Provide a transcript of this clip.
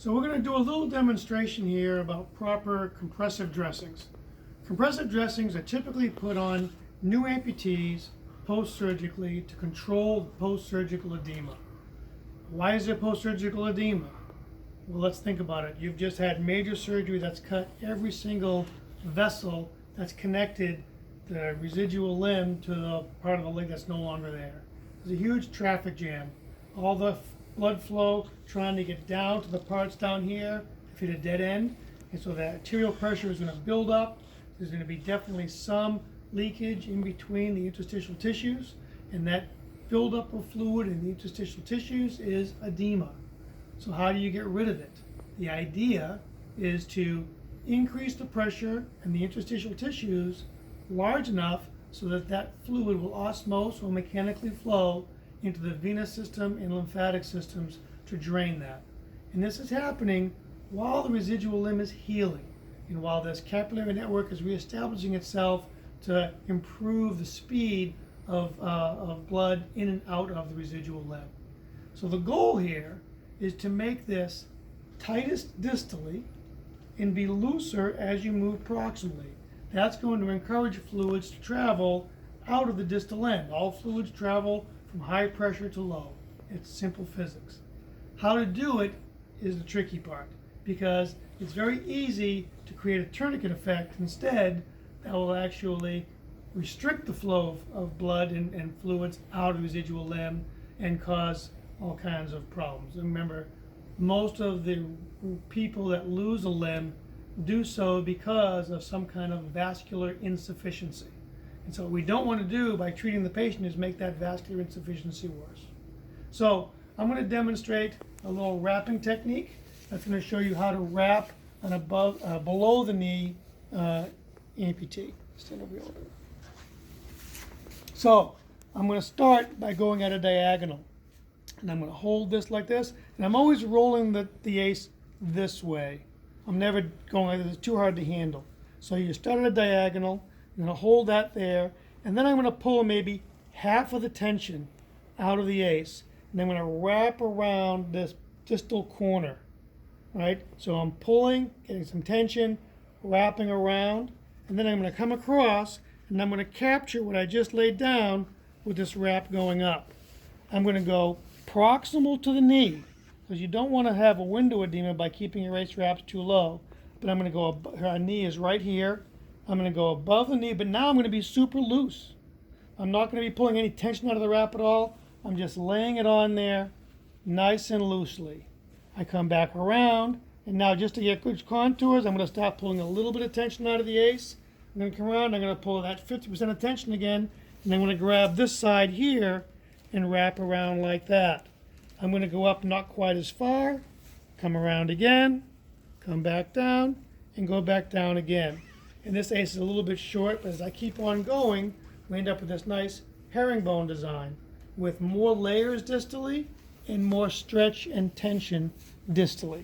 So we're going to do a little demonstration here about proper compressive dressings. Compressive dressings are typically put on new amputees post-surgically to control post-surgical edema. Why is there post-surgical edema? Well, let's think about it. You've just had major surgery that's cut every single vessel that's connected the residual limb to the part of the leg that's no longer there. There's a huge traffic jam. All the blood flow trying to get down to the parts down here to hit a dead end. And so that arterial pressure is going to build up. There's going to be definitely some leakage in between the interstitial tissues. And that buildup of fluid in the interstitial tissues is edema. So how do you get rid of it? The idea is to increase the pressure in the interstitial tissues large enough so that that fluid will osmose or mechanically flow into the venous system and lymphatic systems to drain that. And this is happening while the residual limb is healing and while this capillary network is reestablishing itself to improve the speed of blood in and out of the residual limb. So the goal here is to make this tightest distally and be looser as you move proximally. That's going to encourage fluids to travel out of the distal end. All fluids travel from high pressure to low. It's simple physics. How to do it is the tricky part, because it's very easy to create a tourniquet effect instead that will actually restrict the flow of blood and fluids out of the residual limb and cause all kinds of problems. And remember, most of the people that lose a limb do so because of some kind of vascular insufficiency. And so what we don't want to do by treating the patient is make that vascular insufficiency worse. So I'm going to demonstrate a little wrapping technique that's going to show you how to wrap an below the knee amputee. Stand over here. So I'm going to start by going at a diagonal. And I'm going to hold this like this. And I'm always rolling the ace this way. I'm never going like this. It's too hard to handle. So you start at a diagonal. I'm going to hold that there. And then I'm going to pull maybe half of the tension out of the ace. And I'm going to wrap around this distal corner. Right? So I'm pulling, getting some tension, wrapping around. And then I'm going to come across. And I'm going to capture what I just laid down with this wrap going up. I'm going to go proximal to the knee, because you don't want to have a window edema by keeping your ace wraps too low. But I'm going to go, our knee is right here. I'm going to go above the knee, but now I'm going to be super loose. I'm not going to be pulling any tension out of the wrap at all. I'm just laying it on there nice and loosely. I come back around, and now just to get good contours, I'm going to start pulling a little bit of tension out of the ace. I'm going to come around, I'm going to pull that 50% of tension again, and I'm going to grab this side here and wrap around like that. I'm going to go up not quite as far, come around again, come back down, and go back down again. And this ace is a little bit short, but as I keep on going, we end up with this nice herringbone design with more layers distally and more stretch and tension distally.